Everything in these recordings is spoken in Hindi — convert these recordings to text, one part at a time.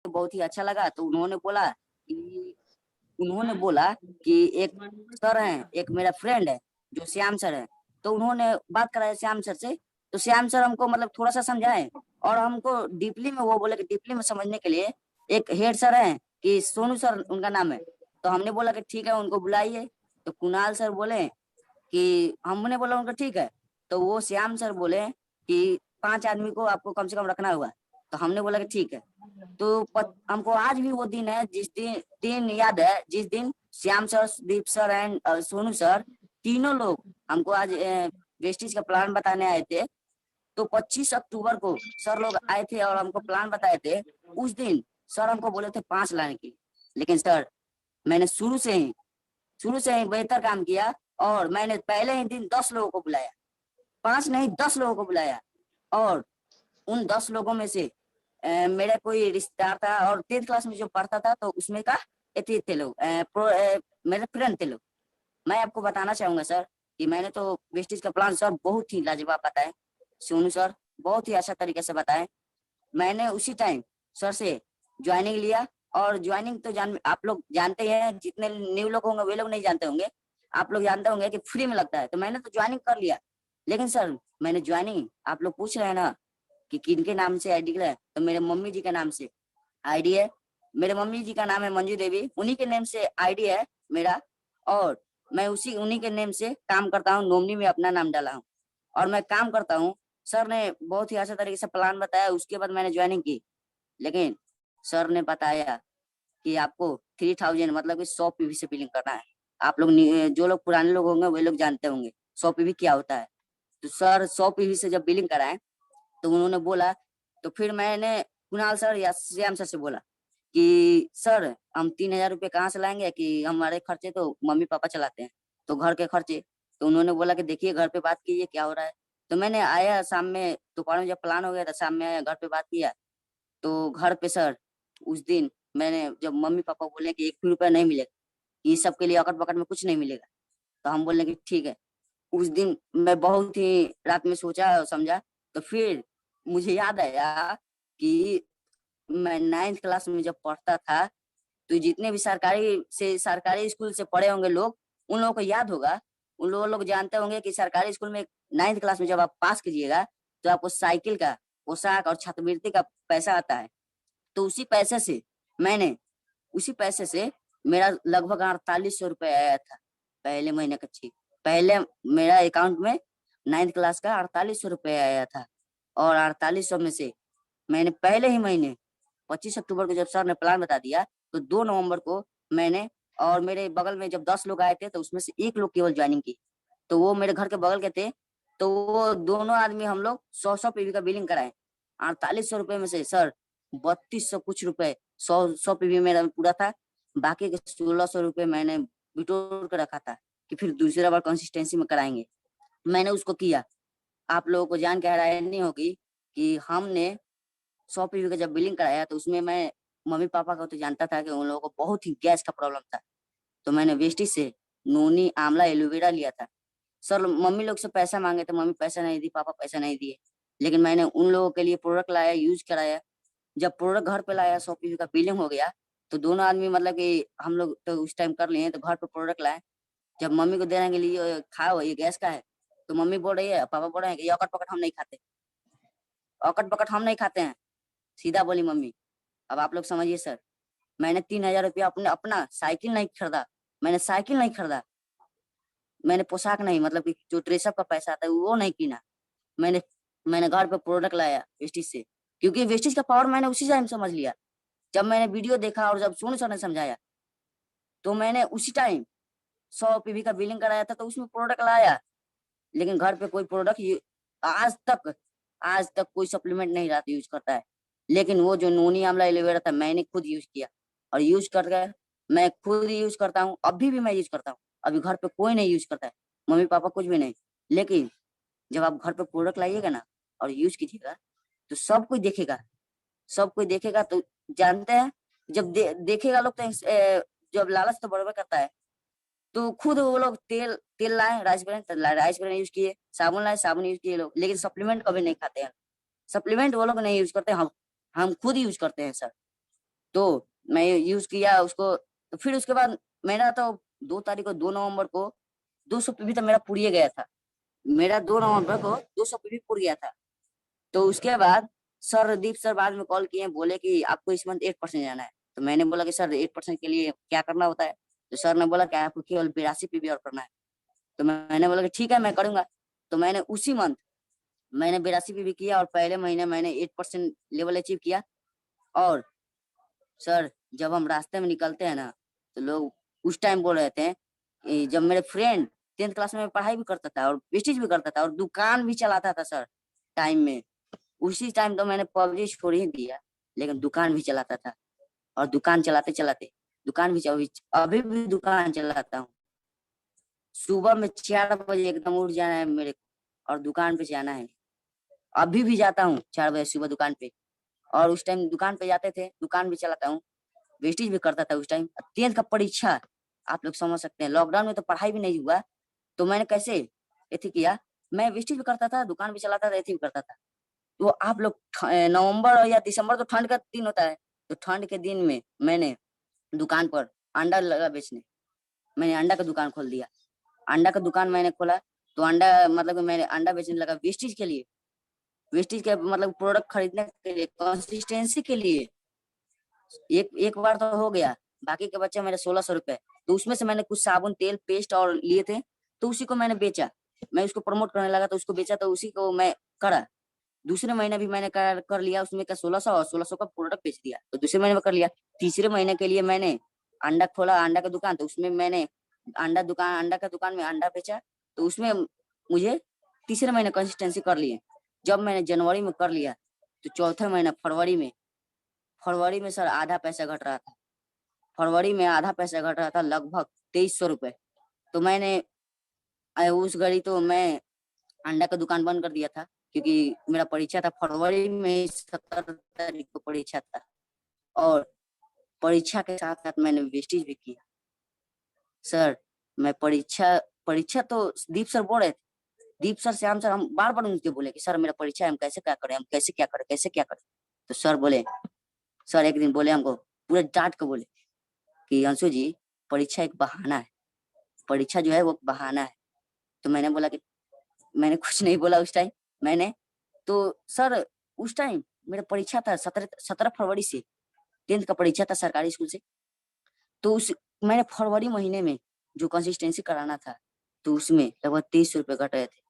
बहुत ही अच्छा लगा। तो उन्होंने बोला कि एक सर हैं, एक मेरा फ्रेंड है जो श्याम सर है। तो उन्होंने बात कराया श्याम सर से। तो श्याम सर हमको मतलब थोड़ा सा समझाए, और हमको डीपली में, वो बोले कि डीपली में समझने के लिए एक हेड सर है कि सोनू सर उनका नाम है। तो हमने बोला कि ठीक है, उनको बुलाइए। तो कुणाल सर बोले कि, हमने बोला उनको ठीक है। तो वो श्याम सर बोले कि 5 आदमी को आपको कम से कम रखना होगा। तो हमने बोला कि ठीक है। तो हमको आज भी वो दिन है, जिस दिन दिन याद है, जिस दिन Shyam sir, Deep sir and Sonu sir, तीनों लोग हमको आज वेस्टिज का प्लान बताने आए थे। तो 25 अक्टूबर को सर लोग आए थे और हमको प्लान बताए थे। उस दिन सर हमको बोले थे 5 लाने की, लेकिन सर मैंने शुरू से ही बेहतर काम किया, और मैंने पहले ही दिन 10 लोगों को बुलाया। 5 नहीं, 10 लोगों को बुलाया। और उन 10 लोगों में से मेरा कोई रिश्तेदार था, और 10th क्लास में जो पढ़ता था तो उसमें का एथी थे लोग, मेरे फ्रेंड थे लोग। मैं आपको बताना चाहूंगा सर कि मैंने तो वेस्टिज का प्लान सर बहुत ही लाजवाब बताए। सोनू सर बहुत ही अच्छा तरीके से बताए। मैंने उसी टाइम सर से ज्वाइनिंग लिया। और ज्वाइनिंग तो आप लोग जानते ही हैं, जितने न्यू लोग होंगे वे लोग नहीं जानते होंगे। आप लोग जानते होंगे कि फ्री में लगता है, तो मैंने तो ज्वाइनिंग कर लिया। लेकिन सर मैंने ज्वाइनिंग, आप लोग पूछ रहे हैं ना कि किनके नाम से आईडी है, तो मेरे मम्मी जी के नाम से आईडी है। मेरे मम्मी जी का नाम है मंजू देवी, उन्हीं के नेम से आईडी है मेरा। और मैं उन्हीं के नेम से काम करता हूँ, नॉमिनी में अपना नाम डाला हूँ और मैं काम करता हूँ। सर ने बहुत ही अच्छा तरीके से प्लान बताया, उसके बाद मैंने ज्वाइनिंग की। लेकिन सर ने बताया कि आपको 3000 मतलब कि 100 पीवी से बिलिंग करना है। आप लोग जो लोग पुराने लोग होंगे वे लोग जानते होंगे 100 पीवी क्या होता है। तो सर 100 पीवी से जब बिलिंग कराए, तो उन्होंने बोला, तो फिर मैंने कुणाल सर या श्याम सर से बोला कि सर हम 3000 रुपये कहाँ से लाएंगे, कि हमारे खर्चे तो मम्मी पापा चलाते हैं, तो घर के खर्चे। तो उन्होंने बोला कि देखिए घर पे बात कीजिए क्या हो रहा है। तो मैंने आया शाम में, दोपहर में जब प्लान हो गया था, शाम में आया, घर पे बात किया। तो घर पे सर उस दिन मैंने जब मम्मी पापा बोले कि 1 भी रुपया नहीं मिलेगा, ये सब के लिए अकट बकट में कुछ नहीं मिलेगा, तो हम बोले कि ठीक है। उस दिन मैं बहुत ही रात में सोचा और समझा। तो फिर मुझे याद आया कि मैं 9th क्लास में जब पढ़ता था, तो जितने भी सरकारी स्कूल से पढ़े होंगे लोग, उन लोगों को याद होगा। उन लोग जानते होंगे कि सरकारी स्कूल में 9th क्लास में जब आप पास कीजिएगा, तो आपको साइकिल का, पोशाक और छात्रवृत्ति का पैसा आता है। तो मैंने उसी पैसे से मेरा लगभग 4800 रुपये आया था पहले महीने का। ठीक, पहले मेरा अकाउंट में 9th क्लास का 4800 रुपये आया था। और 4800 में से मैंने पहले ही महीने 25 अक्टूबर को जब सर ने प्लान बता दिया, तो 2 नवंबर को मैंने, और मेरे बगल में जब 10 लोग आए थे, तो उसमें से एक लोग केवल ज्वाइनिंग की। तो वो मेरे घर के बगल के थे। तो वो दोनों आदमी हम लोग 100 पीवी का बिलिंग कराए। 4800 रुपये में से सर 3200 कुछ रुपए, 100 पीवी मेरा पूरा था। बाकी के 1600 रुपये मैंने बिटोर कर रखा था कि फिर दूसरा बार कंसिस्टेंसी में कराएंगे। मैंने उसको किया। आप लोगों को जान के हैरानी होगी कि हमने 100 पीवी का जब बिलिंग कराया, तो उसमें मैं, मम्मी पापा को तो जानता था कि उन लोगों को बहुत ही गैस का प्रॉब्लम था। तो मैंने वेस्टिज से नोनी, आंवला, एलोवेरा लिया था। सर मम्मी लोग से पैसा मांगे तो मम्मी पैसा नहीं दी, पापा पैसा नहीं दिए। लेकिन मैंने उन लोगों के लिए प्रोडक्ट लाया, यूज कराया। जब प्रोडक्ट घर पे लाया, 100 पीवी का बिलिंग हो गया, तो दोनों आदमी मतलब कि हम लोग तो उस टाइम कर लिए, तो घर पे प्रोडक्ट लाए। जब मम्मी को देने के लिए, खाओ ये गैस का है, तो मम्मी बोल रही है, पापा बोल रहे हैं कि ये अकट पकट हम नहीं खाते, अकट पकट हम नहीं खाते हैं। सीधा बोली मम्मी। अब आप लोग समझिए सर, मैंने 3000 रुपया अपना साइकिल नहीं खरीदा। मैंने साइकिल नहीं खरीदा, मैंने पोशाक नहीं, मतलब कि जो ड्रेसअप का पैसा आता है वो नहीं कीना। मैंने मैंने घर पे प्रोडक्ट लाया वेस्टिज से, क्योंकि वेस्टिज का पावर मैंने उसी टाइम समझ लिया। जब मैंने वीडियो देखा और जब सोनू सर ने समझाया, तो मैंने उसी टाइम 100 पीवी का बिलिंग कराया था, तो उसमें प्रोडक्ट लाया। लेकिन घर पे कोई प्रोडक्ट आज तक आज तक कोई सप्लीमेंट नहीं रहता यूज करता है। लेकिन वो जो नोनी आंवला एलोवेरा था, मैंने खुद यूज किया, और यूज करके मैं खुद यूज करता हूँ, अभी भी मैं यूज करता हूँ। अभी घर पे कोई नहीं यूज करता है, मम्मी पापा कुछ भी नहीं। लेकिन जब आप घर पे प्रोडक्ट लाइएगा ना और यूज कीजिएगा, तो सब कोई देखेगा तो जानते हैं। जब देखेगा लोग, तो जब लालच तो बराबर करता है। तो खुद वो लोग तेल तेल लाए, राइस ब्रान, तो राइस ब्रान यूज किए, साबुन लाए, साबुन यूज किए लोग। लेकिन सप्लीमेंट कभी नहीं खाते हैं। सप्लीमेंट वो लोग नहीं यूज करते, हम खुद यूज करते हैं सर। तो मैं यूज किया उसको। तो फिर उसके बाद मेरा तो 2 तारीख को 2 नवंबर को 200 पीवी तो मेरा पुड़िए गया था। मेरा 2 नवंबर को 200 पीवी पुड़ गया था। तो उसके बाद सर दीप सर बाद में कॉल किए, बोले कि आपको इस मंथ 8% जाना है। तो मैंने बोला कि सर 8% के लिए क्या करना होता है। तो सर ने बोला कि आपको केवल 82 पीवी और करना है। तो मैंने बोला कि ठीक है मैं करूंगा। तो मैंने उसी मंथ मैंने 82 पीवी किया और पहले महीने मैंने 8% लेवल अचीव किया। और सर जब हम रास्ते में निकलते हैं ना तो लोग उस टाइम बोल रहे थे कि जब मेरे फ्रेंड 10th क्लास में पढ़ाई भी करता था और वेस्टेज भी करता था और दुकान भी चलाता था सर टाइम में, उसी टाइम तो मैंने पबजी छोड़ ही दिया, लेकिन दुकान भी चलाता था। और दुकान चलाते चलाते दुकान भी अभी भी दुकान चलाता हूँ। सुबह में 4 बजे एकदम उठ जाना है मेरे को और दुकान पे जाना है। अभी भी जाता हूँ 4 बजे सुबह दुकान पे। और उस टाइम दुकान पे जाते थे, दुकान भी चलाता हूँ, वेस्टेज भी करता था उस टाइम। 10th का परीक्षा आप लोग समझ सकते हैं, लॉकडाउन में तो पढ़ाई भी नहीं हुआ। तो मैंने कैसे एथी किया, मैं वेस्टेज भी करता था, दुकान भी चलाता था, एथी भी करता था। तो आप लोग नवंबर या दिसंबर तो ठंड का दिन होता है। तो ठंड के दिन में मैंने दुकान पर अंडा लगा बेचने, मैंने अंडा का दुकान खोल दिया। अंडा का दुकान मैंने खोला तो अंडा मतलब मैंने अंडा बेचने लगा वेस्टेज के लिए, वेस्टेज के मतलब प्रोडक्ट खरीदने के लिए, कंसिस्टेंसी के लिए। एक एक बार तो हो गया, बाकी के बच्चे मेरे 1600 रुपए। तो उसमें से मैंने कुछ साबुन तेल पेस्ट और लिए थे, तो उसी को मैंने बेचा। मैं उसको प्रमोट करने लगा तो उसको बेचा, तो उसी को मैं करा। दूसरे महीने भी मैंने कर लिया उसमें का 1600 और 1600 का प्रोडक्ट बेच दिया, तो दूसरे महीने में कर लिया। तीसरे महीने के लिए मैंने अंडा खोला, अंडा का दुकान, तो उसमें मैंने अंडा का दुकान में अंडा बेचा। तो उसमें मुझे तीसरे महीने कंसिस्टेंसी कर लिए। जब मैंने जनवरी में कर लिया तो चौथे महीने फरवरी में सर आधा पैसा घट रहा था। फरवरी में आधा पैसा घट रहा था, लगभग 2300 रुपए। तो मैंने उस घड़ी तो मैं अंडा का दुकान बंद कर दिया था, क्योंकि मेरा परीक्षा था फरवरी में, 17 तारीख को परीक्षा था। और परीक्षा के साथ साथ मैंने वेस्टेज भी किया सर। मैं परीक्षा परीक्षा तो दीप सर बोल रहे थे, दीप सर श्याम सर हम बार बार उनके बोले कि सर मेरा परीक्षा है, हम कैसे क्या करें, हम कैसे क्या करें, कैसे क्या करें। तो सर बोले, सर एक दिन बोले हमको, पूरे डांट के बोले कि अंशु जी परीक्षा एक बहाना है, परीक्षा जो है वो बहाना है। तो मैंने बोला कि मैंने कुछ नहीं बोला उस टाइम। मैंने तो सर उस टाइम मेरा परीक्षा था 17 फरवरी से, 10th का परीक्षा था सरकारी स्कूल से। तो उस मैंने फरवरी महीने में जो कंसिस्टेंसी कराना था, तो उसमें लगभग 2300 रुपये घट रहे थे।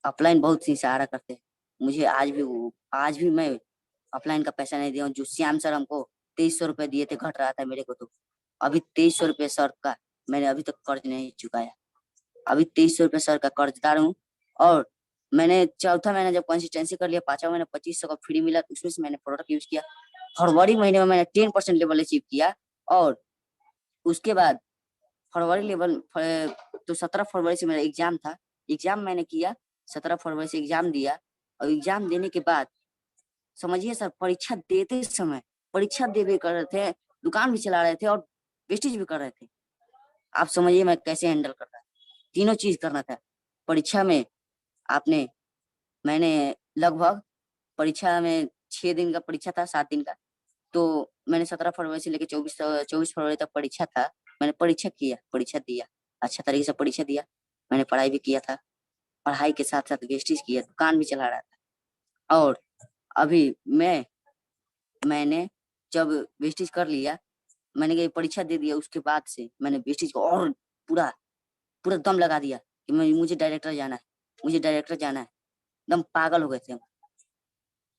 अपलाइन बहुत सी सहारा करते हैं मुझे, आज भी मैं अपलाइन का पैसा नहीं दिया हूँ। जो श्याम सर हमको 2300 रुपये दिए थे, घट रहा था मेरे को। तो अभी 2300 रुपये सर का मैंने अभी तक कर्ज नहीं चुकाया। अभी 2300 रुपये सर का कर्जदार हूँ। और मैंने चौथा महीना जब कंसिस्टेंसी कर लिया, पांचवा महीना 2500 का फ्री मिला, तो उसमें से मैंने प्रोडक्ट यूज किया। फरवरी महीने में मैंने 10% लेवल अचीव किया। और उसके बाद तो 17 फरवरी से मेरा एग्जाम था, एग्जाम मैंने किया, 17 फरवरी से एग्जाम दिया। और एग्जाम देने के बाद समझिए सर, परीक्षा देते समय परीक्षा दे भी कर रहे थे, दुकान भी चला रहे थे और वेस्टेज भी कर रहे थे। आप समझिए मैं कैसे हैंडल कर रहा था, तीनों चीज करना था परीक्षा में। आपने मैंने लगभग परीक्षा में 6 दिन का परीक्षा था, 7 दिन का। तो मैंने 17 फरवरी से लेकर 24 फरवरी तक परीक्षा था। मैंने परीक्षा किया, परीक्षा दिया, अच्छा तरीके से परीक्षा दिया। मैंने पढ़ाई भी किया था, पढ़ाई के साथ साथ वेस्टेज किया, दुकान भी चला रहा था। और अभी मैंने जब वेस्टेज कर लिया, मैंने ये परीक्षा दे दिया, उसके बाद से मैंने वेस्टेज को और पूरा पूरा दम लगा दिया कि मुझे डायरेक्टर जाना है, मुझे डायरेक्टर जाना है। एकदम पागल हो गए थे हम।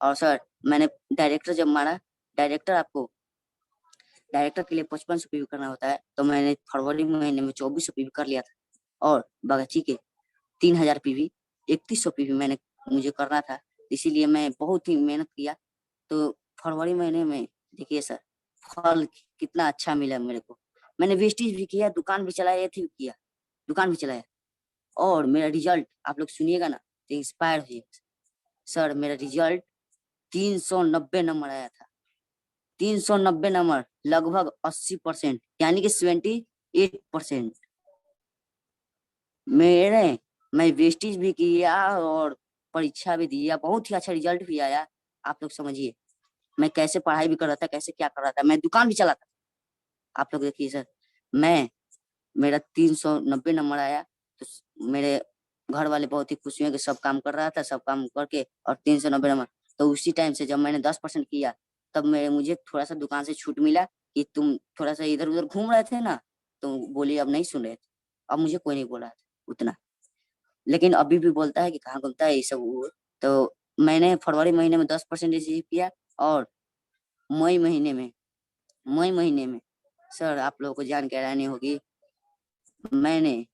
और सर मैंने डायरेक्टर जब मारा, डायरेक्टर आपको डायरेक्टर के लिए 5500 पीवी करना होता है, तो मैंने फरवरी महीने में 2400 पीवी कर लिया था। और बगची के 3000 पीवी, 3100 पीवी मैंने मुझे करना था, इसीलिए मैं बहुत ही मेहनत किया। तो फरवरी महीने में देखिए सर, फल कितना अच्छा मिला मेरे को। मैंने वेस्टेज भी किया, दुकान भी चलाया, ये भी किया, दुकान भी चलाया। और मेरा रिजल्ट आप लोग सुनिएगा ना तो इंस्पायर हो जाइएगा। सर मेरा रिजल्ट 390 नंबर आया था, 390 नंबर, लगभग 80%, यानी कि 78%। मेरे मैं वेस्टेज भी किया और परीक्षा भी दिया, बहुत ही अच्छा रिजल्ट भी आया। आप लोग समझिए मैं कैसे पढ़ाई भी कर रहा था, कैसे क्या कर रहा था, मैं दुकान भी चलाता था। आप लोग देखिए सर, मैं मेरा 390 नंबर आया, तो मेरे घर वाले बहुत ही खुश हुए कि सब काम कर रहा था, सब काम करके और 390 नंबर। तो उसी टाइम से जब मैंने 10% किया, तब मुझे थोड़ा सा दुकान से छूट मिला कि तुम थोड़ा सा इधर उधर घूम रहे थे ना, तो बोली अब नहीं सुन रहे थे। अब मुझे कोई नहीं बोला उतना, लेकिन अभी भी बोलता है कि कहाँ घूमता है ये सब वो। तो मैंने फरवरी महीने में 10% अचीव किया, और मई महीने में मई महीने में सर आप लोगों को जान के हैरानी होगी, मैंने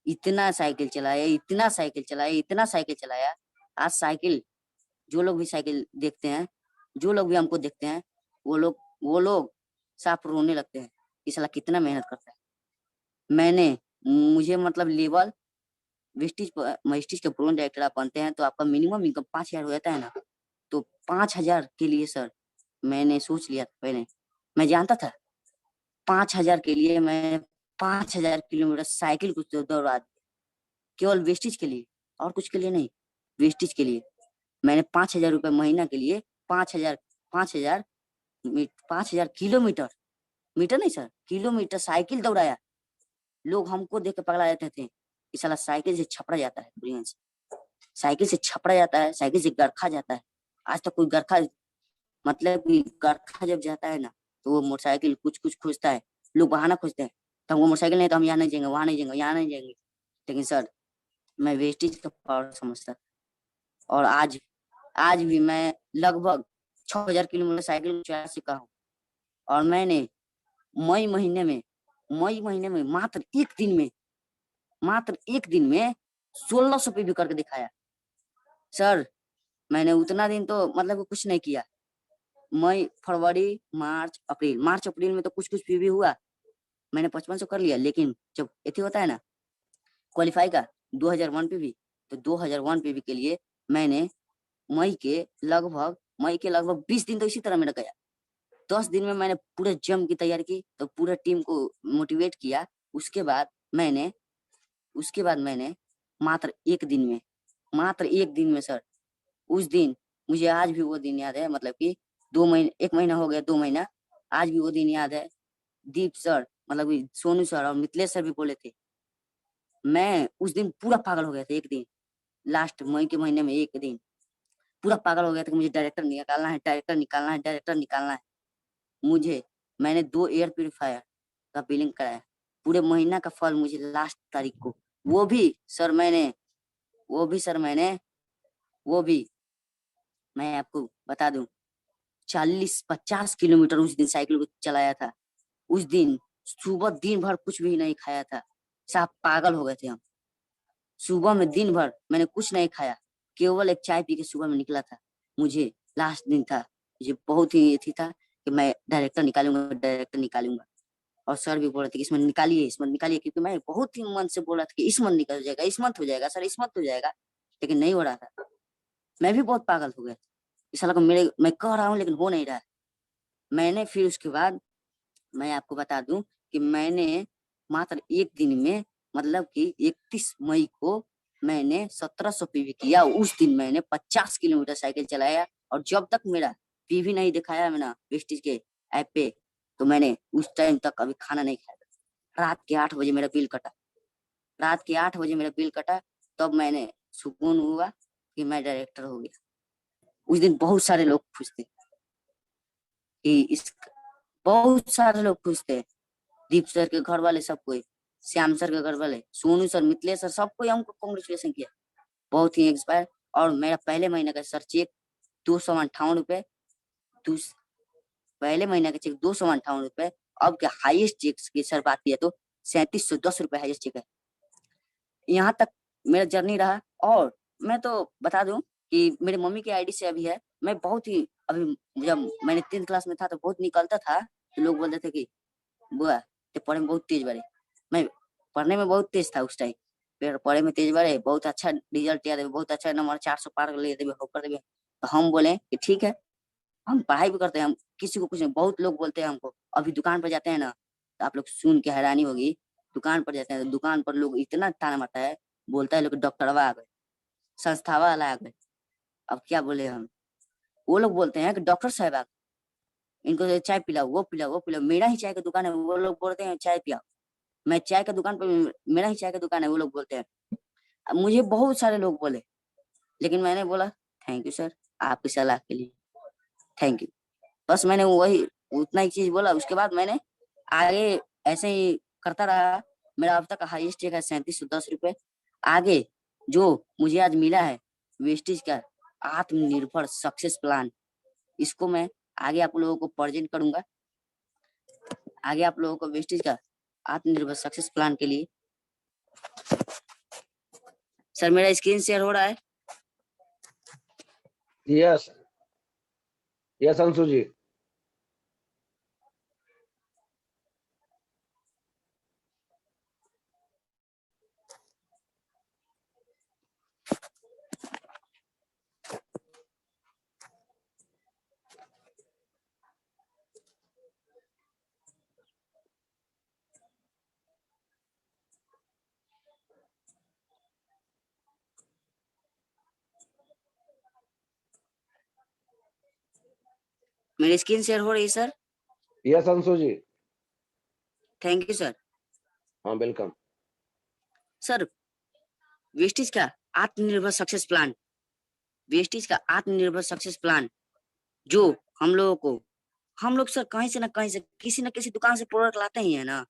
इतना साइकिल चलाया, इतना साइकिल चलाया, इतना साइकिल चलाया। आज साइकिल, जो लोग भी साइकिल देखते हैं, जो लोग भी हमको देखते हैं, वो लोग साफ रोने लगते हैं कि साला कितना मेहनत करता है। मैंने मुझे मतलब लेवल वेस्टिज वेस्टिज के प्रोन डायरेक्टर आप बनते हैं तो आपका मिनिमम इनकम 5,000 हो जाता है ना। तो 5,000 के लिए सर मैंने सोच लिया था पहले, मैं जानता था 5,000 के लिए मैं 5,000 किलोमीटर साइकिल को दौड़ा दी, केवल वेस्टिज के लिए, और कुछ के लिए नहीं, वेस्टिज के लिए। मैंने 5,000 रुपये महीना के लिए 5,000 5,000 5,000 किलोमीटर, मीटर नहीं सर, किलोमीटर साइकिल दौड़ाया। लोग हमको देख के पगला जाते थे कि साला साइकिल से छपड़ा जाता है, दुनिया से साइकिल से छपड़ा जाता है, साइकिल से गरखा जाता है। आज तक कोई गरखा, मतलब कि गरखा जब जाता है ना, तो वो मोटरसाइकिल कुछ कुछ खोजता है, लोग बहाना खोजते हैं, तो हमको मोटरसाइकिल नहीं तो हम यहाँ नहीं जाएंगे, वहां नहीं जाएंगे, यहाँ नहीं जाएंगे। लेकिन सर मैं वेस्टेज का पावर समझता था, और आज आज भी मैं लगभग 6,000 किलोमीटर साइकिल चला चुका हूँ। और मैंने मई महीने में मई महीने में मात्र एक दिन में 1,600 पे भी करके दिखाया। सर मैंने उतना दिन तो मतलब कुछ नहीं किया, मई फरवरी मार्च अप्रैल में तो कुछ कुछ भी हुआ, मैंने 55 कर लिया। लेकिन जब एथी होता है ना क्वालिफाई का 2001 पे भी, तो 2001 पे भी के लिए मैंने मई के लगभग 20 दिन तो इसी तरह मेरा गया। 10 दिन में मैंने पूरे जम की तैयारी की, तो पूरे टीम को मोटिवेट किया। उसके बाद मैंने उसके बाद मैंने मात्र एक दिन में सर, उस दिन मुझे आज भी वो दिन याद है, मतलब कि 2 महीने, 1 महीना हो गया, 2 महीना, आज भी वो दिन याद है। दीप सर, मतलब कि सोनू सर और मिथिलेश सर भी बोले थे, मैं उस दिन पूरा पागल हो गया था। एक दिन लास्ट मई के महीने में एक दिन पूरा पागल हो गया था कि मुझे डायरेक्टर निकालना है, डायरेक्टर निकालना है, डायरेक्टर निकालना है मुझे। मैंने 2 एयर प्योरीफायर का बिलिंग कराया, पूरे महीना का फल मुझे लास्ट तारीख को, वो भी सर मैंने वो भी सर मैंने वो भी मैं आपको बता दूं, 40-50 किलोमीटर उस दिन साइकिल को चलाया था। उस दिन सुबह दिन भर कुछ भी नहीं खाया था, साफ पागल हो गए थे हम। सुबह में दिन भर मैंने कुछ नहीं खाया, केवल एक चाय पी के सुबह में निकला था। मुझे लास्ट दिन था, मुझे बहुत ही ये थी था कि मैं डायरेक्टर निकालूंगा, डायरेक्टर निकालूंगा। और सर भी बोल रहे थे कि इसमें निकालिए, क्योंकि मैं बहुत ही मन से बोल रहा था कि इस मंथ निकल जाएगा, इस मंथ हो जाएगा सर, इस मंथ हो जाएगा, लेकिन नहीं हो रहा था। मैं भी बहुत पागल हो गया, इस साल को मैं कह रहा हूँ लेकिन हो नहीं रहा है। मैंने फिर उसके बाद मैं आपको बता दूं कि मैंने मात्र एक दिन में, मतलब कि 31 मई को मैंने 1700 पीवी किया। उस दिन मैंने 50 किलोमीटर साइकिल चलाया, और जब तक मेरा पीवी नहीं दिखाया मैंने वेस्टिज के ऐप पे, तो मैंने उस टाइम तक कभी खाना नहीं खाया था। रात के 8 बजे मेरा बिल कटा, रात के 8 बजे मेरा बिल कटा, तब मैंने सुकून हुआ कि मैं डायरेक्टर हो गया। उस दिन बहुत सारे लोग खुश थे कि इस बहुत सारे लोग खुश थे, दीप सर के घर वाले, सब कोई, श्याम सर के घर वाले, सोनू सर, मिथिलेश सर, सबको हमको कॉन्ग्रेचुलेशन किया, बहुत ही एक्सपायर। और मेरा पहले महीने का सर चेक 258 रुपए, दूस पहले महीने का चेक 258 रुपए। अब के हाईएस्ट चेक की सर बात किया तो 3710 रुपए हाईएस्ट चेक है। यहाँ तक मेरा जर्नी रहा। और मैं तो बता दूं कि मेरे मम्मी की आईडी से अभी है, मैं बहुत ही अभी, जब मैंने 10th क्लास में था तो बहुत निकलता था, तो लोग बोलते थे कि बुआ ते पढ़े में बहुत तेज बारे। मैं पढ़ने में बहुत तेज था उस टाइम, फिर पढ़े में तेज बारे, बहुत अच्छा रिजल्ट याद है, बहुत अच्छा नंबर 400 पार ले देवे, हो कर देवे। तो हम बोले कि ठीक है, हम पढ़ाई भी करते हैं, हम किसी को कुछ नहीं। बहुत लोग बोलते हैं हमको, अभी दुकान पर जाते हैं ना, तो आप लोग सुन के हैरानी होगी, दुकान पर जाते हैं तो दुकान पर लोग इतना ताना मारता है, बोलता है लोग डॉक्टरवा आ गए, संस्थावा वाला आ गए। अब क्या बोले हम, वो लोग बोलते हैं कि डॉक्टर साहब आप इनको चाय पिलाओ, वो पिलाओ, वो पिलाओ। मेरा ही चाय का दुकान है, वो लोग बोलते हैं चाय पिलाओ। मैं चाय का दुकान पे, मेरा ही चाय का दुकान है, वो लोग बोलते हैं। अब मुझे बहुत सारे लोग बोले, लेकिन मैंने बोला थैंक यू सर, आपकी सलाह के लिए थैंक यू। बस मैंने वही उतना ही चीज बोला। उसके बाद मैंने आगे ऐसे ही करता रहा। मेरा अब तक का हाईएस्ट चेक है 3710 रुपये। आगे जो मुझे आज मिला है वेस्टेज का आत्मनिर्भर सक्सेस प्लान, इसको मैं आगे आप लोगों को प्रेजेंट करूंगा। आगे आप लोगों को वेस्टेज का आत्मनिर्भर सक्सेस प्लान के लिए सर मेरा स्क्रीन शेयर हो रहा है। Yes yes Anshu ji. मेरी स्क्रीन शेयर हो रही है sir? Yes Anshu ji. Thank you sir. हाँ वेलकम। सर वेस्टेज का आत्मनिर्भर सक्सेस प्लान, वेस्टेज का आत्मनिर्भर सक्सेस प्लान जो हम लोगों को, हम लोग सर कहीं से ना कहीं से किसी न किसी दुकान से प्रोडक्ट लाते ही है ना।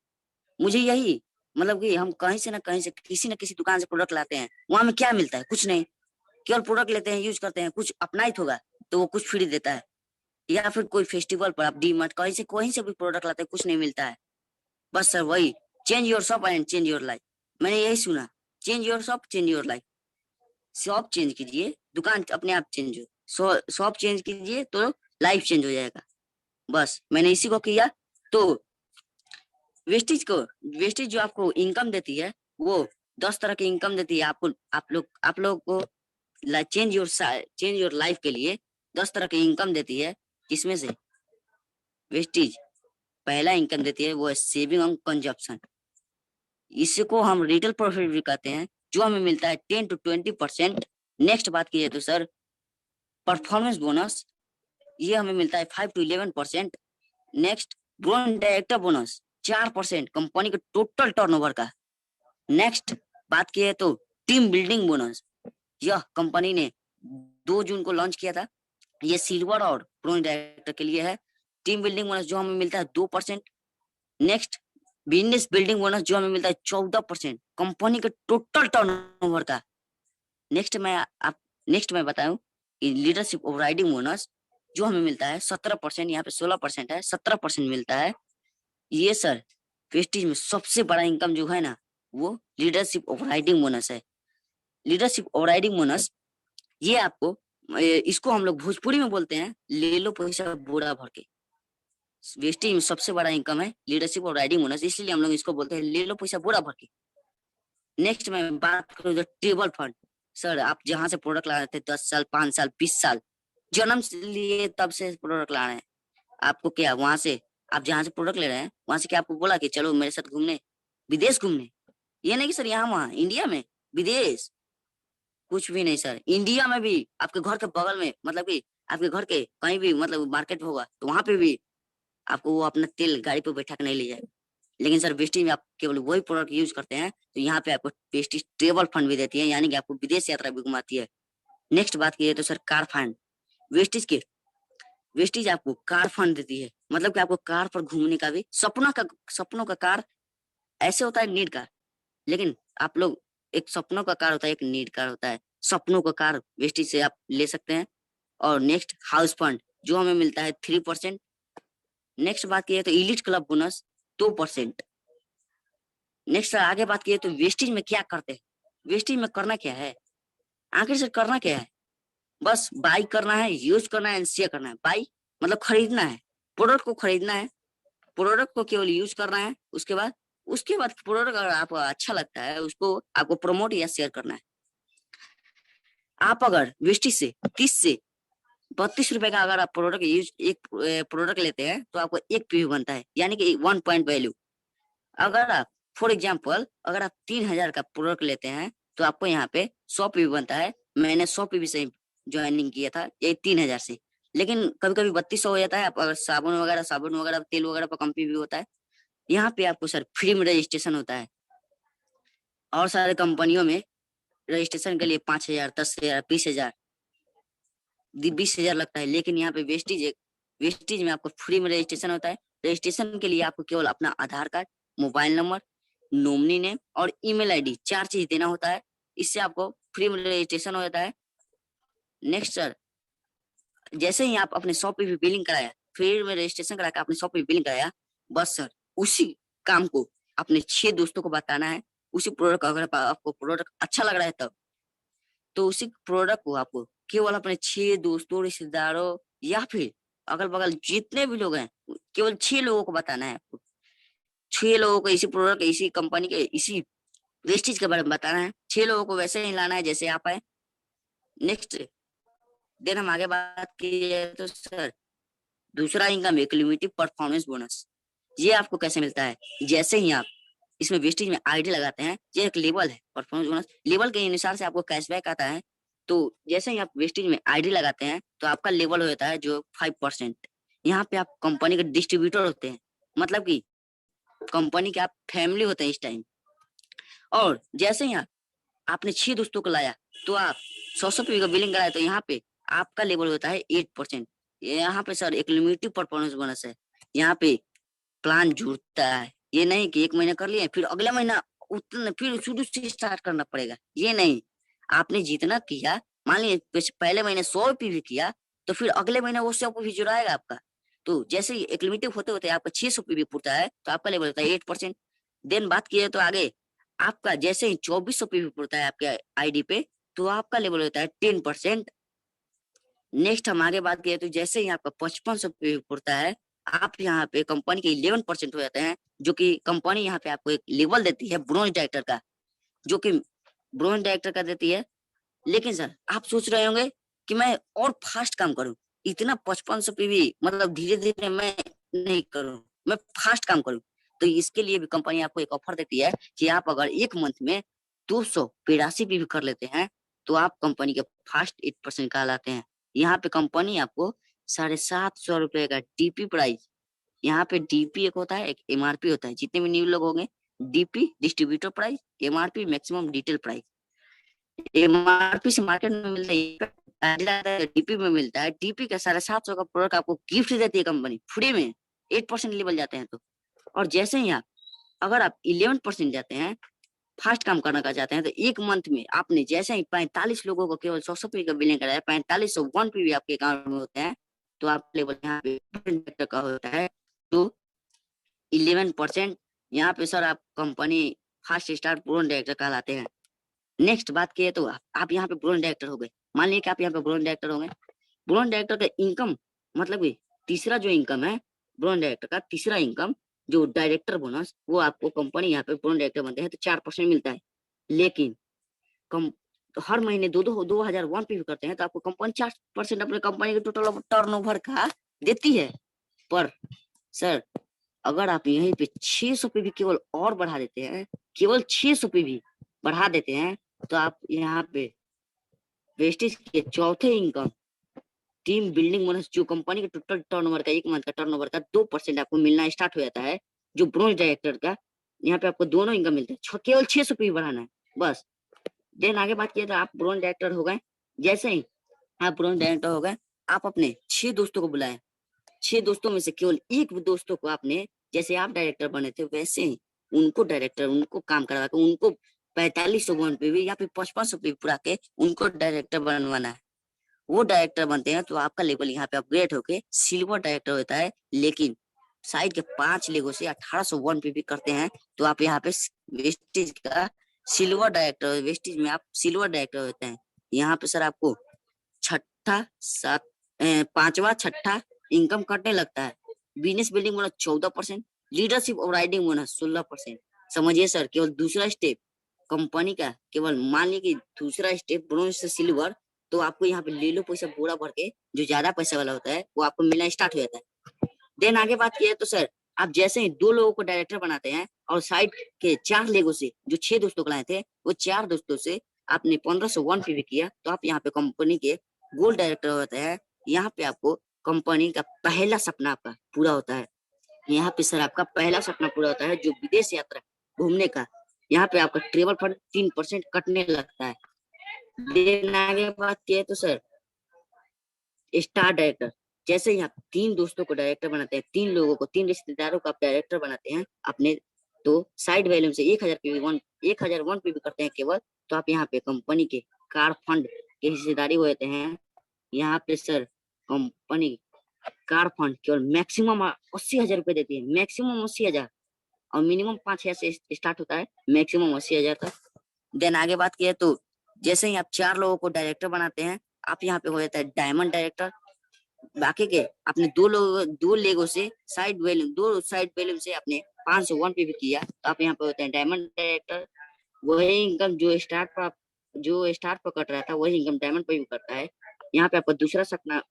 मुझे यही मतलब कि हम कहीं से ना कहीं से किसी न किसी दुकान से प्रोडक्ट लाते हैं, वहां में क्या मिलता है? कुछ नहीं। केवल प्रोडक्ट लेते हैं, यूज करते हैं, कुछ अपना ही होगा तो वो कुछ फ्री देता है। या फिर कोई फेस्टिवल पर आप डी मार्ट कहीं से भी प्रोडक्ट लाते हैं, कुछ नहीं मिलता है। बस सर वही change your shop and change your life. मैंने यही सुना, change your shop change your life. Shop change कीजिए, दुकान अपने आप चेंज हो। शॉप चेंज कीजिए तो लाइफ चेंज हो जाएगा। बस मैंने इसी को किया। तो वेस्टेज को, वेस्टेज जो आपको इनकम देती है वो 10 तरह की इनकम देती है आपको। आप लोग को चेंज योर लाइफ के लिए 10 तरह की इनकम देती है। जिसमें से वेस्टेज पहला इनकम देती है वो है सेविंग और कंजप्शन। इसको हम रिटेल प्रॉफिट भी कहते हैं, जो हमें मिलता है 10 to 20%। नेक्स्ट बात की जाए तो सर परफॉर्मेंस बोनस, ये हमें मिलता है 5 to 11%। Next grown director bonus 4% company के टोटल टर्नओवर का। नेक्स्ट बात की है तो टीम बिल्डिंग बोनस, यह कंपनी ने 2 जून को लॉन्च किया था। ये सिल्वर और ब्रोंज डायरेक्टर के लिए है। टीम बिल्डिंग बोनस जो हमें मिलता है 2%। नेक्स्ट बिजनेस बिल्डिंग बोनस जो हमें मिलता है 14% कंपनी के टोटल टर्नओवर का। नेक्स्ट मैं बताऊं लीडरशिप ओवरराइडिंग बोनस जो हमें मिलता है 17%। यहाँ पे 16% है, 17% मिलता है। ये सर वेस्टेज में सबसे बड़ा इनकम जो है ना वो लीडरशिप ओवरराइडिंग बोनस है। लीडरशिप ओवरराइडिंग बोनस ये आपको, इसको हम लोग भोजपुरी में बोलते हैं ले लो पैसा बोरा भर के। वेस्टेज में सबसे बड़ा इनकम है लीडरशिप और राइडिंग बोनस, इसलिए हम लोग इसको बोलते हैं ले लो पैसा बोरा भर के। नेक्स्ट मैं बात करूँ तो टेबल फंड। सर आप जहाँ से प्रोडक्ट ला रहे थे 10 साल 5 साल 20 साल जन्म से लिए तब से प्रोडक्ट ला रहे हैं, आपको क्या वहां से, आप जहाँ से प्रोडक्ट ले रहे हैं वहां से क्या आपको बोला कि चलो मेरे साथ घूमने, विदेश घूमने? ये नहीं कि सर यहाँ वहाँ इंडिया में विदेश, कुछ भी नहीं सर। इंडिया में भी आपके घर के बगल में, मतलब कि आपके घर के कहीं भी मतलब मार्केट होगा तो वहां पे भी आपको वो अपना तेल गाड़ी पे बैठा के नहीं ले जाएगा। लेकिन सर वेस्टेज में आप केवल वही प्रोडक्ट यूज करते हैं तो यहाँ पे आपको वेस्टेज ट्रेवल फंड भी देती है, यानी कि आपको विदेश यात्रा भी घुमाती है। नेक्स्ट बात की है तो सर कार फंड। वेस्टेज के वेस्टेज आपको कार फंड देती है, मतलब कि आपको कार पर घूमने का भी सपनों का कार ऐसे होता है नीड कार, लेकिन आप लोग एक सपनों का कार होता है, एक नीड कार होता है। सपनों का कार वेस्टेज से आप ले सकते हैं। और नेक्स्ट हाउस फंड जो हमें मिलता है 3%। नेक्स्ट बात की है तो इलीट क्लब बोनस 2%। नेक्स्ट आगे बात की है तो वेस्टेज में क्या करते हैं, वेस्टेज में करना क्या है, आखिर से करना क्या है? बस बाई करना है, यूज करना है, शेयर करना है। बाई मतलब खरीदना है, प्रोडक्ट को खरीदना है, प्रोडक्ट को केवल यूज करना है। उसके बाद प्रोडक्ट अगर आपको अच्छा लगता है उसको आपको प्रमोट या शेयर करना है। आप अगर वेस्टेज से 30 से 32 रुपए का अगर आप प्रोडक्ट यूज एक प्रोडक्ट लेते हैं तो आपको एक पीवी बनता है, यानी कि 1 पॉइंट वैल्यू। अगर आप फॉर एग्जाम्पल अगर आप 3000 का प्रोडक्ट लेते हैं तो आपको यहाँ पे 100 पीवी बनता है। मैंने 100 पीवी से ज्वाइनिंग किया था ये 3000 से, लेकिन कभी कभी 3200 हो जाता है। अगर साबुन वगैरह तेल वगैरह पर कंपनी भी होता है। यहाँ पे आपको सर फ्री में रजिस्ट्रेशन होता है। और सारे कंपनियों में रजिस्ट्रेशन के लिए 5,000, 10,000, 20,000, 20,000 लगता है, लेकिन यहाँ पे वेस्टिज में आपको फ्री में रजिस्ट्रेशन होता है। रजिस्ट्रेशन के लिए आपको केवल अपना Aadhaar card, mobile number, nominee name और ईमेल आईडी 4 चीज देना होता है। इससे आपको फ्री में रजिस्ट्रेशन हो जाता है। नेक्स्ट सर, जैसे ही आप अपने शॉप पे भी बिलिंग कराया, फ्री में रजिस्ट्रेशन करा के अपने शॉप पे बिलिंग कराया, बस सर उसी काम को अपने 6 दोस्तों को बताना है। उसी प्रोडक्ट, अगर आपको प्रोडक्ट अच्छा लग रहा है तब, तो उसी प्रोडक्ट को आपको केवल अपने 6 दोस्तों, रिश्तेदारों या फिर अगल बगल जितने भी लोग हैं, केवल 6 लोगों को बताना है आपको। 6 लोगों को इसी प्रोडक्ट, इसी कंपनी के, इसी वेस्टेज के बारे में बताना है। 6 लोगों को वैसे ही लाना है जैसे आप आए। नेक्स्ट देन हम आगे बात की जाए तो सर, दूसरा इनकम एक लिमिटेड परफॉर्मेंस बोनस। ये आपको कैसे मिलता है? जैसे ही आप इसमें वेस्टेज में आईडी लगाते हैं, ये एक लेवल है परफॉर्मेंस बोनस। लेवल के अनुसार से आपको कैशबैक आता है। तो जैसे ही आप वेस्टेज में आईडी लगाते हैं तो आपका लेवल हो जाता है जो 5%। यहाँ पे आप कंपनी के डिस्ट्रीब्यूटर होते हैं, मतलब कि कंपनी के आप फैमिली होते हैं इस टाइम। और जैसे ही आपने 6 दोस्तों को लाया, तो आप 100 रुपये का बिलिंग कराए, तो यहाँ पे आपका लेवल होता है 8%। यहाँ पे सर एक लिमिटेड परफॉर्मेंस बोनस है। यहाँ पे प्लान जुड़ता है। ये नहीं कि 1 महीना कर लिए फिर अगला महीना उतना फिर शुरू से स्टार्ट करना पड़ेगा, ये नहीं। आपने जितना किया, मान लीजिए पहले महीने 100 रुपये भी किया, तो फिर अगले महीने वो 100 भी जुड़ाएगा आपका। तो जैसे ही एक लिमिटेड होते होते आपका 600 रुपये भी पूछता है, तो आपका लेवल होता है 8%। देन बात किए तो आगे आपका जैसे ही 2400 भी पड़ता है आपके आईडी पे, तो आपका लेवल होता है 10%। नेक्स्ट हम आगे बात किए तो जैसे ही आपका 5500 भी पड़ता है, आप यहाँ पे कंपनी के 11% हो जाते हैं। जो कि कंपनी यहाँ पे आपको एक लेवल देती है ब्रोंज डायरेक्टर का, जो कि ब्रोंज डायरेक्टर का देती है। लेकिन सर आप सोच रहे होंगे कि मैं और फास्ट काम करूं, इतना 5500 पे भी मतलब धीरे धीरे मैं नहीं करूं, मैं फास्ट काम करूं। तो इसके लिए भी कंपनी आपको एक ऑफर देती है कि आप अगर एक मंथ में 282 भी कर लेते हैं, तो आप कंपनी के फास्ट 8% कहलाते हैं। यहाँ पे कंपनी आपको 750 रुपए का डीपी प्राइस, यहाँ पे डीपी एक होता है, एक एमआरपी होता है। जितने भी न्यू लोग होंगे, DP distributor price, MRP maximum detail price. MRP से मार्केट में मिलता है, डीपी में मिलता है। डीपी का 750 का प्रोडक्ट आपको गिफ्ट देती है कंपनी फ्री में, 8% लेवल जाते हैं तो। और जैसे ही अगर आप 11% जाते हैं, फास्ट काम करना का चाहते हैं, तो एक मंथ में आपने जैसे ही 45 लोगों को केवल 100 रुपये का बिलिंग कराया, 4500 1 भी आपके अकाउंट में होते हैं, तो आप लेवल यहाँ पे का होता है तो 11%। यहाँ पे सर आप कंपनी फास्ट स्टार ब्रोन डायरेक्टर कहलाते हैं। नेक्स्ट बात किए तो आप यहाँ पे ब्रोन डायरेक्टर हो गए। मान लीजिए कि आप यहाँ पे ब्रोन डायरेक्टर हो गए। ब्रोन डायरेक्टर का इनकम मतलब कि तीसरा जो इनकम है, ब्रोन डायरेक्टर का तीसरा इनकम जो डायरेक्टर बोनस, वो आपको कंपनी यहाँ पे ब्रोन डायरेक्टर बनते हैं तो 4% मिलता है। लेकिन कम तो हर महीने 2001 पे भी करते हैं, तो आपको कंपनी 4% अपने कंपनी के टोटल टर्नओवर का देती है। पर सर अगर आप यहीं पे 600 पे भी केवल और बढ़ा देते हैं, केवल 600 पे भी बढ़ा देते हैं, तो आप यहाँ पे वेस्टेज के चौथे इनकम टीम बिल्डिंग बोनस, जो कंपनी के टोटल टर्नओवर का, एक मंथ का टर्नओवर का 2% आपको मिलना स्टार्ट हो जाता है, जो ब्रोंज डायरेक्टर का। यहाँ पे आपको दोनों इनकम मिलते हैं, केवल 600 पे भी बढ़ाना है बस। देन आगे बात किया तो आप ब्रोंज डायरेक्टर हो गए। जैसे ही आप ब्रोंज डायरेक्टर हो गए, आप अपने 6 दोस्तों को बुलाए। 6 दोस्तों में से केवल एक दोस्तों को आपने, जैसे आप डायरेक्टर बने थे वैसे ही उनको डायरेक्टर, उनको काम करवा के, उनको 4500 पे भी या फिर 5500 पे पूरा के उनको डायरेक्टर बनवाना है। वो डायरेक्टर बनते हैं तो आपका लेवल यहाँ पे अपग्रेड होके सिल्वर डायरेक्टर होता है। लेकिन साइड के 5 लेगों से 1801 पे भी करते हैं, तो आप यहाँ पे वेस्टेज का सिल्वर डायरेक्टर, वेस्टेज में आप सिल्वर डायरेक्टर होते हैं। यहाँ पे सर आपको पांचवा छठा इनकम कटने लगता है। बिजनेस बिल्डिंग बोनस 14%, लीडरशिप और राइडिंग बोनस 16%। समझिए सर, केवल दूसरा स्टेप कंपनी का, केवल मान लीजिए कि दूसरा स्टेप ब्रोंज से सिल्वर, तो आपको यहाँ पे ले लो पैसा पूरा भर के, जो ज्यादा पैसा वाला होता है वो आपको मिलना स्टार्ट हो जाता है। देन आगे बात किया तो सर आप जैसे ही 2 लोगों को डायरेक्टर बनाते हैं और साइड के 4 लेगों से, जो 6 दोस्तों को लाए थे, वो 4 दोस्तों से आपने 1501 पे भी किया, तो आप यहाँ पे कंपनी के गोल्ड डायरेक्टर होते हैं। यहाँ पे आपको कंपनी का पहला सपना आपका पूरा होता है। यहाँ पे सर आपका पहला सपना पूरा होता है जो विदेश यात्रा घूमने का। यहाँ पे आपका ट्रेवल फंड 3% कटने लगता है। देन आगे बात किए तो सर स्टार डायरेक्टर, जैसे ही आप 3 दोस्तों को डायरेक्टर बनाते हैं, 3 लोगों को, 3 रिश्तेदारों को आप डायरेक्टर बनाते हैं अपने, तो साइड वैल्यूम से 1001 पे भी करते हैं केवल, तो आप यहाँ पे कंपनी के कार फंड के हिस्सेदारी होते हैं। यहाँ पे सर कंपनी कार फंड केवल मैक्सिमम 80,000 रुपए देती है, मैक्सिमम 80,000, और मिनिमम 5,000 से स्टार्ट होता है, मैक्सिमम 80,000 तक। देन आगे बात किया तो जैसे ही आप 4 लोगों को डायरेक्टर बनाते हैं, आप यहाँ पे हो जाता है डायमंड डायरेक्टर। बाकी के अपने 2 लेगों से साइड वैल्यूम से अपने 501 पे भी किया, तो आप यहाँ पे होते हैं डायमंड डायरेक्टर। वही इनकम जो स्टार्ट पर कट रहा था वही इनकम डायमंड पे भी करता है। यहाँ पे आपका दूसरा सपना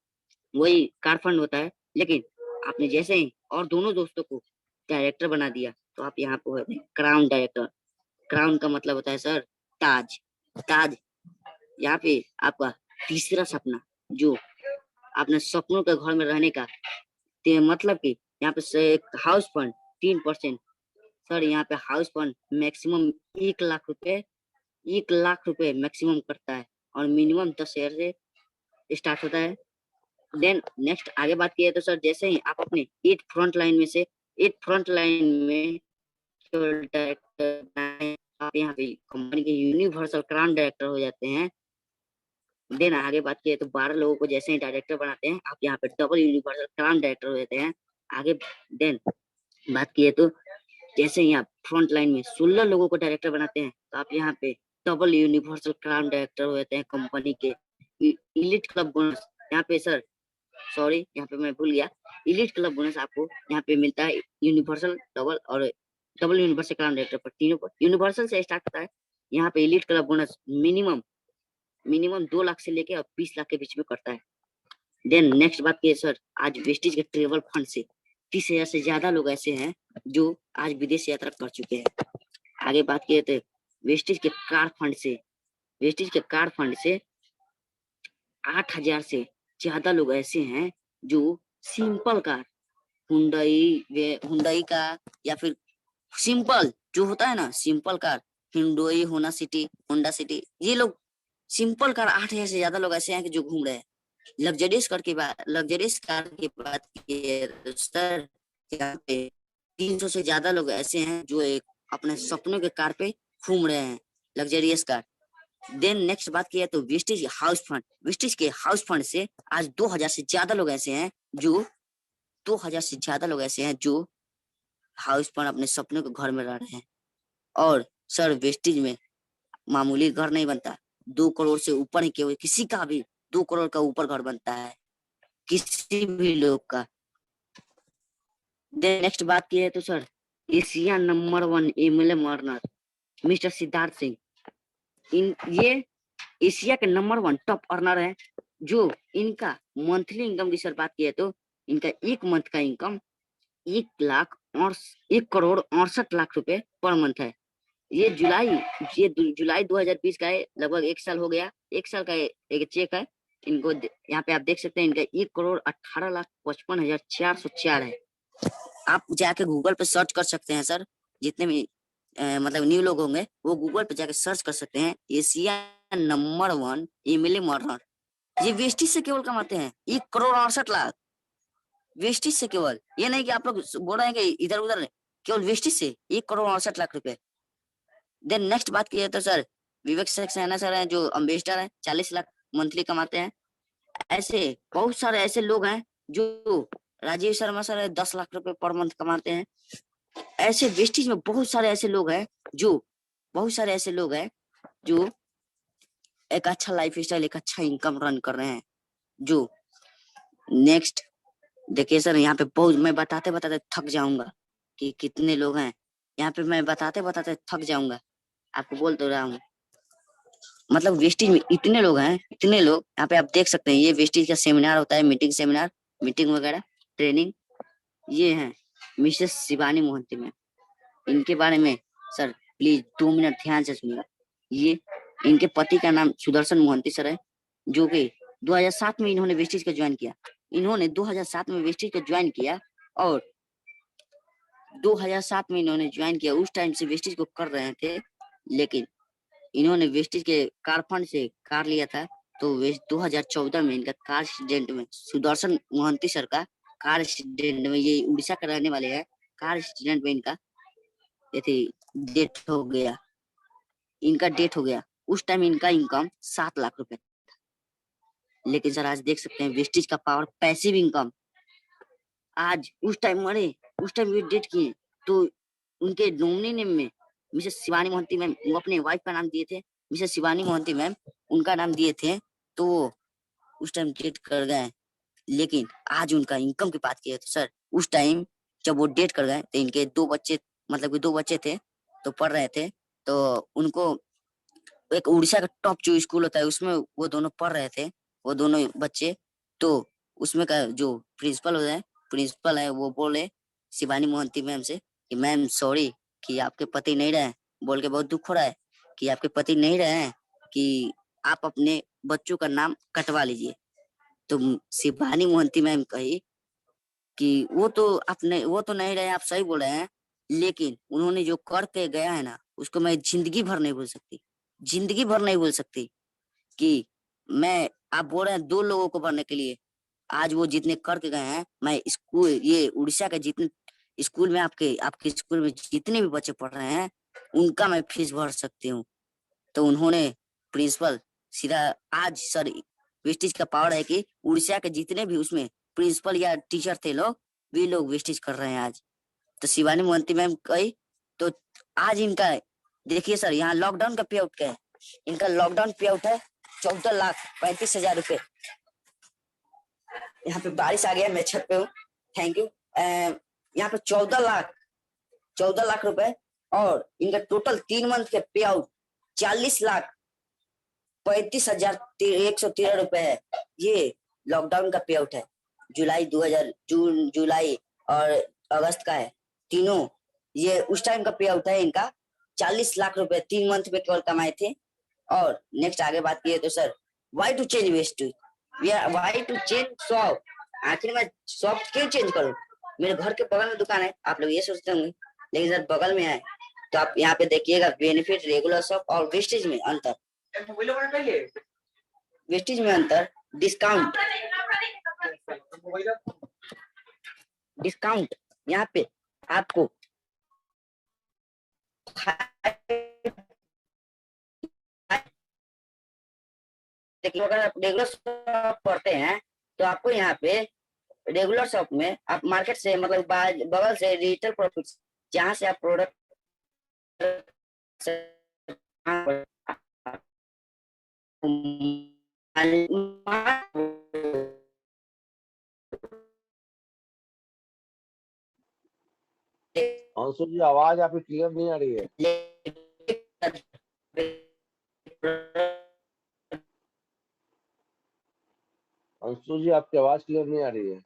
वही कार फंड होता है, लेकिन आपने जैसे ही और दोनों दोस्तों को डायरेक्टर बना दिया, तो आप यहाँ पे होते हैं क्राउन डायरेक्टर। क्राउन का मतलब होता है सर ताज। ताज यहाँ पे आपका तीसरा सपना, जो अपने सपनों के घर में रहने का, मतलब कि यहाँ पे से हाउस फंड 3%। सर यहाँ पे हाउस फंड मैक्सिमम 1 लाख रुपए मैक्सिमम करता है, और मिनिमम 10,000 से स्टार्ट होता है। देन नेक्स्ट आगे बात किया तो सर जैसे ही आप अपने 8 फ्रंट लाइन में डायरेक्टर, आप यहाँ पे कंपनी के यूनिवर्सल क्राउन डायरेक्टर हो जाते हैं। देन आगे बात किए तो 12 लोगों को जैसे ही डायरेक्टर बनाते हैं, आप यहाँ पे डबल यूनिवर्सल क्राउन डायरेक्टर हो जाते हैं। आगे देन बात किए तो जैसे ही आप फ्रंट लाइन में 16 लोगों को डायरेक्टर बनाते हैं, तो आप यहाँ पे डबल यूनिवर्सल क्राउन डायरेक्टर हो जाते हैं कंपनी के। इलीट क्लब बोनस यहाँ पे सर, सॉरी यहाँ पे मैं भूल गया, इलीट क्लब बोनस आपको यहाँ पे मिलता है यूनिवर्सल, डबल और डबल यूनिवर्सल क्राउन डायरेक्टर पर, तीनों पर यूनिवर्सल से स्टार्ट होता है। यहाँ पे elite club bonus minimum 2 lakh से लेके और 20 लाख के बीच में करता है। देन नेक्स्ट बात की सर, आज वेस्टिज के ट्रेवल फंड से 30,000 से ज्यादा लोग ऐसे हैं जो आज विदेश यात्रा कर चुके हैं। आगे बात किए तो वेस्टिज के कार फंड से 8,000 से ज्यादा लोग ऐसे हैं जो सिंपल कार, हुंडई का, या फिर सिंपल जो होता है ना, simple car, Hyundai, Honda city, ये लोग सिंपल कार 8,000 से ज्यादा लोग ऐसे हैं कि जो घूम रहे हैं। लग्जरियस कार की बात की सर, यहाँ पे 300 से ज्यादा लोग ऐसे हैं जो एक अपने सपनों के कार पे घूम रहे हैं, लग्जरियस कार। देन नेक्स्ट बात किया तो वेस्टिज के हाउस फंड से आज 2,000 से ज्यादा लोग ऐसे हैं जो हाउस फंड अपने सपनों के घर में रह रहे हैं। और सर वेस्टिज में मामूली घर नहीं बनता, 2 करोड़ से ऊपर ही, केवल किसी का भी 2 करोड़ का ऊपर घर बनता है, किसी भी लोग का। देन नेक्स्ट बात की है तो sir Asia number 1 MLA earner mister Siddharth Singh, ये एशिया के नंबर 1 टॉप अर्नर है। जो इनका मंथली इनकम की सर बात की है तो इनका एक मंथ का इनकम 1,68,00,000 रुपए पर मंथ है। ये जुलाई 2020 का है, लगभग 1 साल हो गया, 1 साल का एक चेक है इनको। यहाँ पे आप देख सकते हैं इनका 1,18,55,404 है। आप जाके गूगल पे सर्च कर सकते हैं सर, जितने भी मतलब न्यू लोग होंगे वो गूगल पे जाके सर्च कर सकते हैं, एशिया नंबर 1 एमएलए अर्नर। ये वेस्टिज से केवल कमाते हैं 1,68,00,000 वेस्टिज से केवल। ये नहीं कि आप लोग बोल रहे हैं कि इधर उधर, केवल वेस्टिज से 1,68,00,000 रुपए। देन नेक्स्ट बात की तो सर विवेक सक्सेना सर हैं जो अम्बेसडर हैं, 40 लाख मंथली कमाते हैं। ऐसे बहुत सारे ऐसे लोग हैं जो राजीव शर्मा सर है, 10 लाख रुपए पर मंथ कमाते हैं। ऐसे वेस्टिज में बहुत सारे ऐसे लोग हैं जो एक अच्छा लाइफ स्टाइल, एक अच्छा इनकम रन कर रहे हैं। जो नेक्स्ट देखिए सर, यहाँ पे बहुत मैं बताते थक जाऊंगा कि कितने लोग हैं यहाँ पे, मैं बताते थक जाऊंगा, आपको बोल तो रहा हूँ। मतलब वेस्टिज में इतने लोग हैं, यहाँ पे आप देख सकते हैं। ये वेस्टिज का सेमिनार होता है, मीटिंग वगैरह, ट्रेनिंग। ये हैं मिसेस शिवानी मोहंती मैम, इनके बारे में सर प्लीज 2 मिनट ध्यान से सुनिएगा। ये इनके पति का नाम सुदर्शन मोहंती सर है, जो कि 2007 में इन्होंने वेस्टिज को ज्वाइन किया। इन्होंने 2007 में वेस्टिज को ज्वाइन किया और 2007 में इन्होंने ज्वाइन किया। उस टाइम से वेस्टिज को कर रहे थे, लेकिन इन्होंने वेस्टिज के कार फंड से कार लिया था। तो 2014 में इनका कार एक्सीडेंट में, सुदर्शन मोहंती सर का कार एक्सीडेंट में, ये उड़ीसा का रहने वाले हैं, कार एक्सीडेंट में इनका डेथ हो गया। इनका डेथ हो गया। उस टाइम इनका इनकम 7 लाख रुपए। लेकिन सर आज देख सकते हैं वेस्टिज का पावर, पैसिव इनकम। आज उस टाइम मरे, उस टाइम ये डेट किए, तो उनके नॉमिनी नेम में मिसेस शिवानी मोहंती मैम, वो अपने वाइफ का नाम दिए थे, मिसेस शिवानी मोहंती मैम उनका नाम दिए थे, तो वो उस टाइम डेट कर गए। लेकिन आज उनका इनकम की बात किए तो सर उस टाइम जब वो डेट कर गए तो इनके 2 बच्चे, मतलब कि 2 बच्चे थे, तो पढ़ रहे थे। तो उनको एक उड़ीसा का टॉप जो स्कूल होता है उसमें वो दोनों पढ़ रहे थे, वो दोनों बच्चे। तो उसमें का जो प्रिंसिपल है वो बोले शिवानी मोहंती मैम से कि मैम सॉरी कि आपके पति नहीं रहे, बोल के बहुत दुख हो रहा है कि आपके पति नहीं रहे हैं, कि आप अपने बच्चों का नाम कटवा लीजिए। तो शिवानी मोहंती मैम कही कि वो तो नहीं रहे, आप सही बोल रहे हैं, लेकिन उन्होंने जो करके गया है ना उसको मैं जिंदगी भर नहीं भूल सकती, जिंदगी भर नहीं भूल सकती। कि मैं, आप बोल रहे हैं 2 लोगों को भरने के लिए, आज वो जितने करके गए हैं, मैं स्कूल, ये उड़ीसा के जितने स्कूल में, आपके स्कूल में जितने भी बच्चे पढ़ रहे हैं उनका मैं फीस भर सकती हूँ। तो उन्होंने प्रिंसिपल सीधा, आज सर वेस्टिज का पावर है कि उड़ीसा के जितने भी उसमें प्रिंसिपल या टीचर थे लोग, वे लोग वेस्टिज कर रहे हैं आज। तो शिवानी मोहंती मैम कही, तो आज इनका देखिए सर, यहाँ लॉकडाउन का पे आउट क्या है, इनका लॉकडाउन पे आउट है 14,35,000 रुपए। यहाँ पे बारिश आ गया, मैं छत पे हूँ, थैंक यू। यहाँ पे 14 लाख रुपए, और इनका टोटल 3 मंथ के पे आउट 40,35,113 रुपए है। ये लॉकडाउन का पे आउट है, जून जुलाई और अगस्त का है, तीनों। ये उस टाइम का पे आउट है इनका 40 लाख रुपए 3 मंथ में केवल कमाए थे। और नेक्स्ट आगे बात किए तो sir, why to change waste, why to change shop, आखिर मैं शॉप क्यों चेंज करूं, मेरे घर के बगल में दुकान है, आप लोग ये सोचते होंगे, लेकिन सर बगल में है। तो आप यहाँ पे देखिएगा बेनिफिट, रेगुलर शॉप और वेस्टेज में अंतर, वेस्टेज में अंतर, डिस्काउंट, डिस्काउंट यहाँ पे आपको लेकिन अगर आप रेगुलर शॉप पढ़ते हैं तो आपको यहाँ पे रेगुलर शॉप में आप मार्केट से, मतलब बगल से रिटेल प्रॉफिट, जहाँ से आप प्रोडक्ट अंशु जी, आवाज आपकी क्लियर नहीं आ रही है। अंशु जी, आपकी आवाज क्लियर नहीं आ रही है।